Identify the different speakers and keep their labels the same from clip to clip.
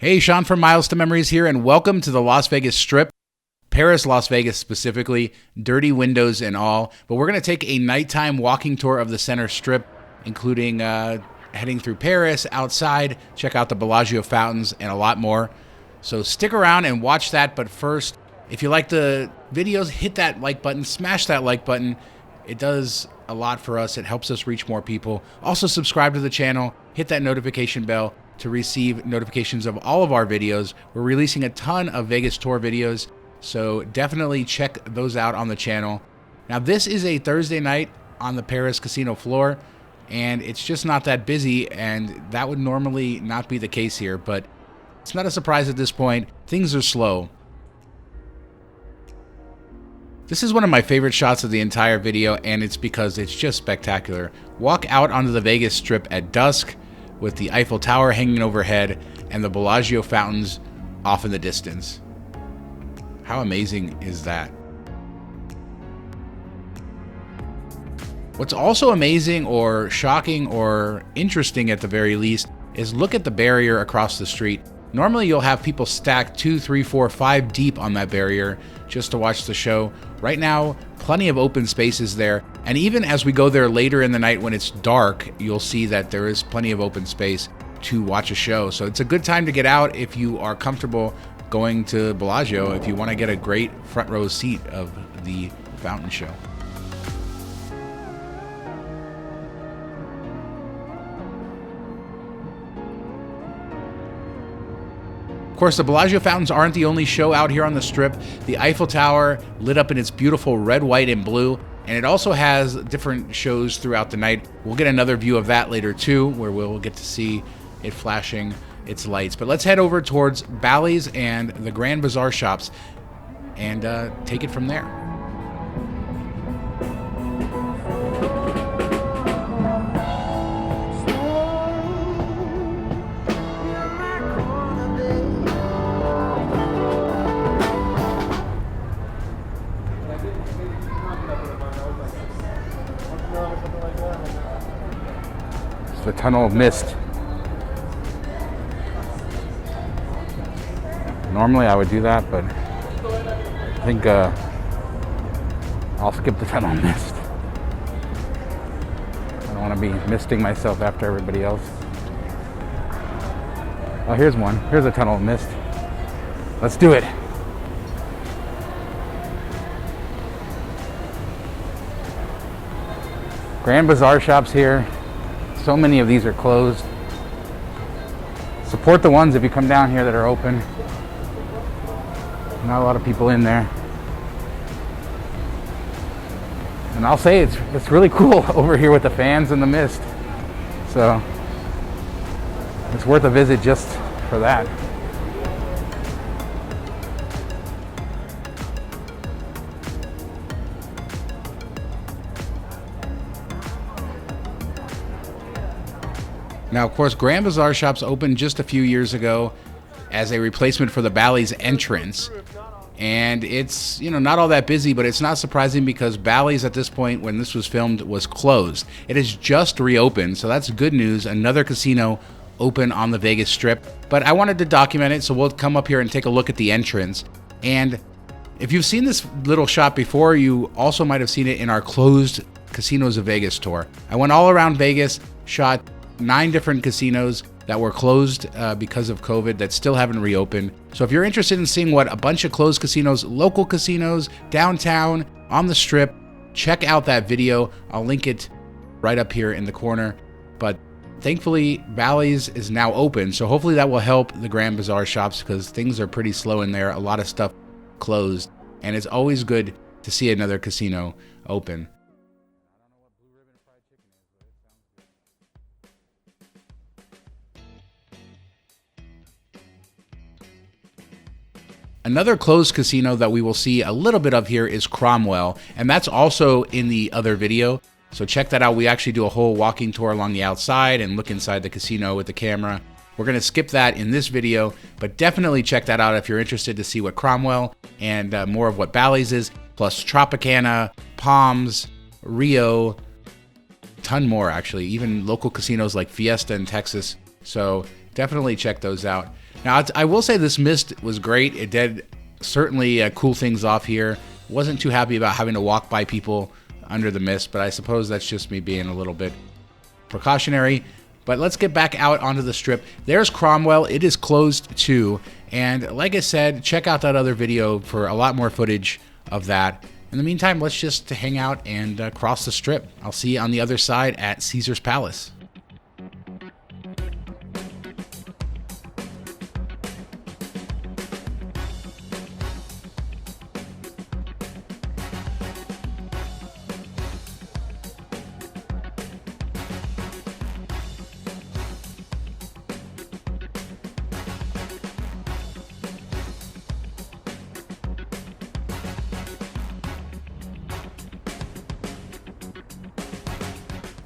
Speaker 1: Hey, Sean from Miles to Memories here, and welcome to the Las Vegas Strip, Paris, Las Vegas specifically, dirty windows and all. But we're going to take a nighttime walking tour of the center strip, including heading through Paris, outside, check out the Bellagio fountains, and a lot more. So stick around and watch that. But first, if you like the videos, hit that like button, smash that like button. It does a lot for us. It helps us reach more people. Also, subscribe to the channel, hit that notification bell to receive notifications of all of our videos. We're releasing a ton of Vegas tour videos, so definitely check those out on the channel. Now, this is a Thursday night on the Paris casino floor, and it's just not that busy, and that would normally not be the case here, but it's not a surprise at this point. Things are slow. This is one of my favorite shots of the entire video, and it's because it's just spectacular. Walk out onto the Vegas Strip at dusk with the Eiffel Tower hanging overhead and the Bellagio fountains off in the distance. How amazing is that? What's also amazing or shocking or interesting at the very least is look at the barrier across the street. Normally you'll have people stacked 2, 3, 4, 5 deep on that barrier just to watch the show. Right now, plenty of open spaces there. And even as we go there later in the night when it's dark, you'll see that there is plenty of open space to watch a show. So it's a good time to get out if you are comfortable going to Bellagio, if you want to get a great front row seat of the fountain show. Of course, the Bellagio fountains aren't the only show out here on the Strip. The Eiffel Tower lit up in its beautiful red, white, and blue, and it also has different shows throughout the night. We'll get another view of that later too, where we'll get to see it flashing its lights. But let's head over towards Bally's and the Grand Bazaar shops and take it from there. The tunnel of mist. Normally I would do that, but I think I'll skip the tunnel of mist. I don't want to be misting myself after everybody else. Oh, here's one. Here's a tunnel of mist. Let's do it. Grand Bazaar shops here. So many of these are closed. Support the ones if you come down here that are open. Not a lot of people in there. And I'll say it's really cool over here with the fans and the mist. So it's worth a visit just for that. Now, of course, Grand Bazaar shops opened just a few years ago as a replacement for the Bally's entrance. And it's, not all that busy, but it's not surprising because Bally's at this point, when this was filmed, was closed. It has just reopened, so that's good news. Another casino open on the Vegas Strip. But I wanted to document it, so we'll come up here and take a look at the entrance. And if you've seen this little shop before, you also might have seen it in our closed Casinos of Vegas tour. I went all around Vegas, shot 9 different casinos that were closed because of COVID that still haven't reopened. So if you're interested in seeing what a bunch of closed casinos, local casinos, downtown, on the Strip, check out that video. I'll link it right up here in the corner. But thankfully, Bally's is now open, so hopefully that will help the Grand Bazaar shops because things are pretty slow in there. A lot of stuff closed, and it's always good to see another casino open. Another closed casino that we will see a little bit of here is Cromwell, and that's also in the other video. So check that out. We actually do a whole walking tour along the outside and look inside the casino with the camera. We're going to skip that in this video, but definitely check that out if you're interested to see what Cromwell and more of what Bally's is, plus Tropicana, Palms, Rio, ton more actually, even local casinos like Fiesta in Texas. So definitely check those out. Now, I will say this mist was great. It did certainly cool things off here. Wasn't too happy about having to walk by people under the mist, but I suppose that's just me being a little bit precautionary. But let's get back out onto the Strip. There's Cromwell. It is closed too. And like I said, check out that other video for a lot more footage of that. In the meantime, let's just hang out and cross the Strip. I'll see you on the other side at Caesar's Palace.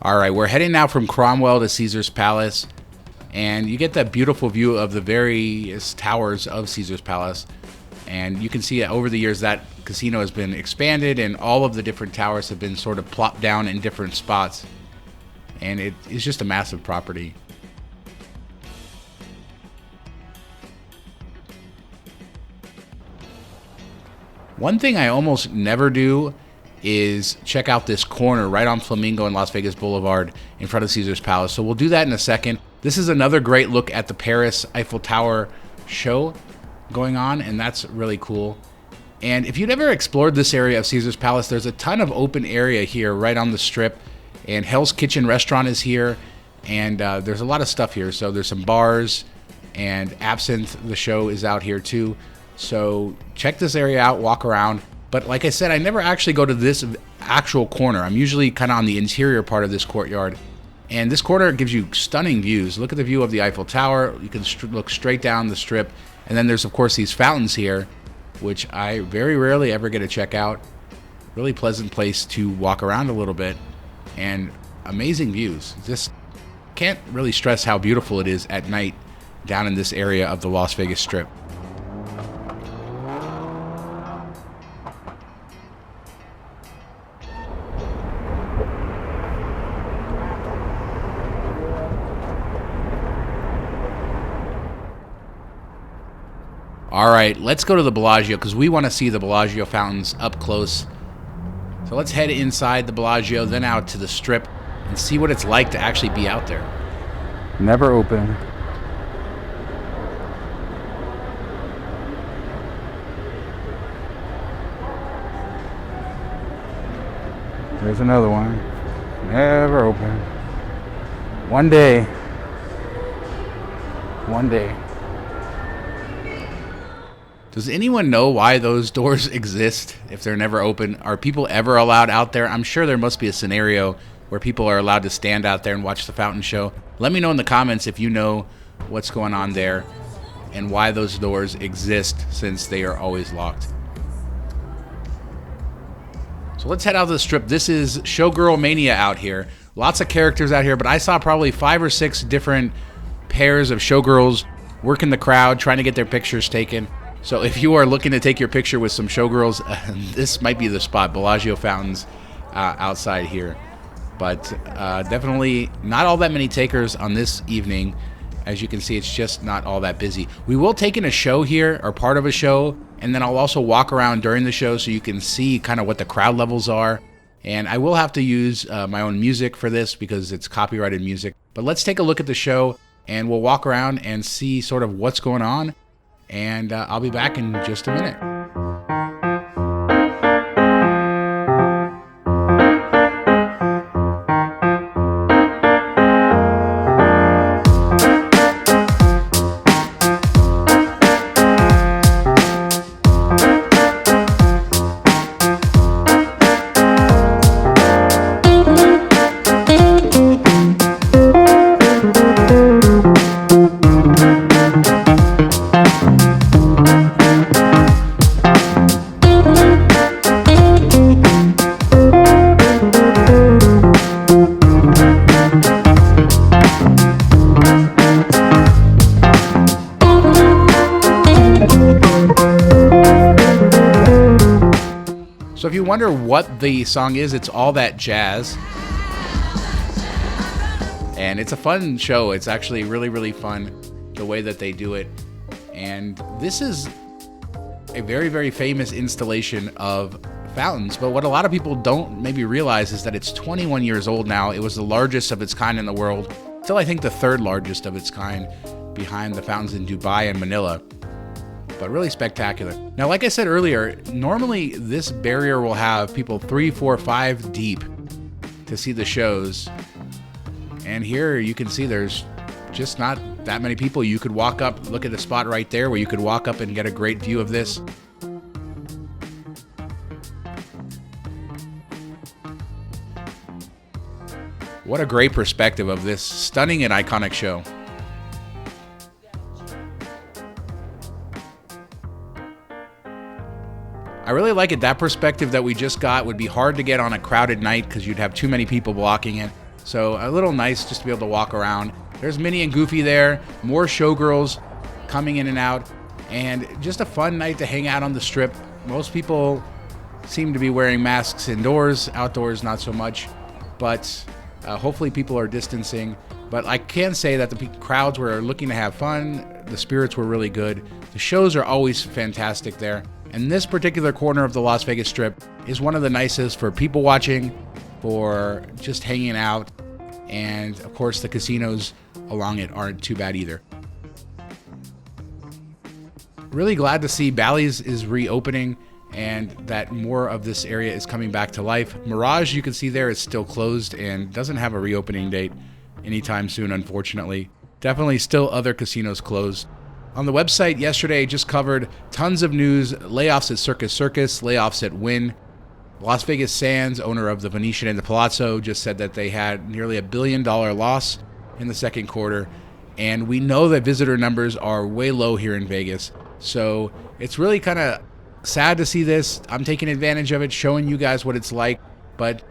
Speaker 1: All right, we're heading now from Cromwell to Caesar's Palace, and you get that beautiful view of the various towers of Caesar's Palace. And you can see over the years that casino has been expanded, and all of the different towers have been sort of plopped down in different spots. And it is just a massive property. One thing I almost never do is check out this corner right on Flamingo and Las Vegas Boulevard in front of Caesar's Palace. So we'll do that in a second. This is another great look at the Paris Eiffel Tower show going on, and that's really cool. And if you've ever explored this area of Caesar's Palace, there's a ton of open area here right on the Strip. And Hell's Kitchen restaurant is here, and there's a lot of stuff here. So there's some bars, and Absinthe, the show, is out here too. So check this area out, walk around. But like I said, I never actually go to this actual corner. I'm usually kind of on the interior part of this courtyard. And this corner gives you stunning views. Look at the view of the Eiffel Tower. You can look straight down the Strip. And then there's, of course, these fountains here, which I very rarely ever get to check out. Really pleasant place to walk around a little bit. And amazing views. Just can't really stress how beautiful it is at night down in this area of the Las Vegas Strip. All right, let's go to the Bellagio because we want to see the Bellagio fountains up close. So let's head inside the Bellagio, then out to the Strip and see what it's like to actually be out there.
Speaker 2: Never open. There's another one. Never open. One day. One day.
Speaker 1: Does anyone know why those doors exist if they're never open? Are people ever allowed out there? I'm sure there must be a scenario where people are allowed to stand out there and watch the fountain show. Let me know in the comments if you know what's going on there and why those doors exist since they are always locked. So let's head out to the Strip. This is Showgirl Mania out here. Lots of characters out here, but I saw probably 5 or 6 different pairs of showgirls working the crowd, trying to get their pictures taken. So if you are looking to take your picture with some showgirls, this might be the spot. Bellagio fountains outside here. But definitely not all that many takers on this evening. As you can see, it's just not all that busy. We will take in a show here, or part of a show, and then I'll also walk around during the show so you can see kind of what the crowd levels are. And I will have to use my own music for this because it's copyrighted music. But let's take a look at the show, and we'll walk around and see sort of what's going on. And I'll be back in just a minute. So if you wonder what the song is, it's All That Jazz. And it's a fun show. It's actually really, really fun the way that they do it. And this is a very, very famous installation of fountains. But what a lot of people don't maybe realize is that it's 21 years old now. It was the largest of its kind in the world. Still, I think the third largest of its kind behind the fountains in Dubai and Manila. But really spectacular. Now, like I said earlier, normally this barrier will have people 3, 4, 5 deep to see the shows. And here you can see there's just not that many people. You could walk up, look at the spot right there where you could walk up and get a great view of this. What a great perspective of this stunning and iconic show. I really like it. That perspective that we just got would be hard to get on a crowded night because you'd have too many people blocking it. So a little nice just to be able to walk around. There's Minnie and Goofy there, more Showgirls coming in and out, and just a fun night to hang out on the Strip. Most people seem to be wearing masks indoors, outdoors not so much, but hopefully people are distancing. But I can say that the crowds were looking to have fun. The spirits were really good. The shows are always fantastic there. And this particular corner of the Las Vegas Strip is one of the nicest for people watching, for just hanging out. And of course, the casinos along it aren't too bad either. Really glad to see Bally's is reopening and that more of this area is coming back to life. Mirage, you can see there, is still closed and doesn't have a reopening date anytime soon, unfortunately. Definitely still other casinos closed. On the website yesterday, just covered tons of news, layoffs at Circus Circus, layoffs at Wynn. Las Vegas Sands, owner of the Venetian and the Palazzo, just said that they had nearly $1 billion loss in the second quarter. And we know that visitor numbers are way low here in Vegas. So it's really kind of sad to see this. I'm taking advantage of it, showing you guys what it's like. But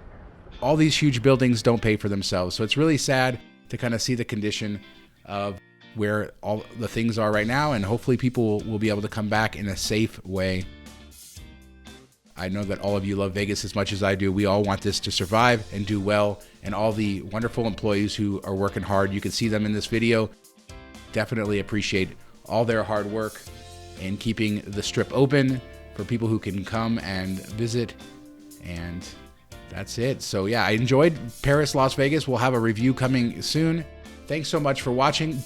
Speaker 1: all these huge buildings don't pay for themselves. So it's really sad to kind of see the condition of where all the things are right now, and hopefully people will be able to come back in a safe way. I know that all of you love Vegas as much as I do. We all want this to survive and do well, and all the wonderful employees who are working hard, you can see them in this video. Definitely appreciate all their hard work in keeping the Strip open for people who can come and visit. And that's it. So yeah, I enjoyed Paris, Las Vegas. We'll have a review coming soon. Thanks so much for watching.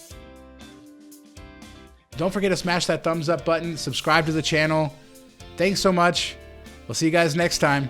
Speaker 1: Don't forget to smash that thumbs up button, subscribe to the channel. Thanks so much. We'll see you guys next time.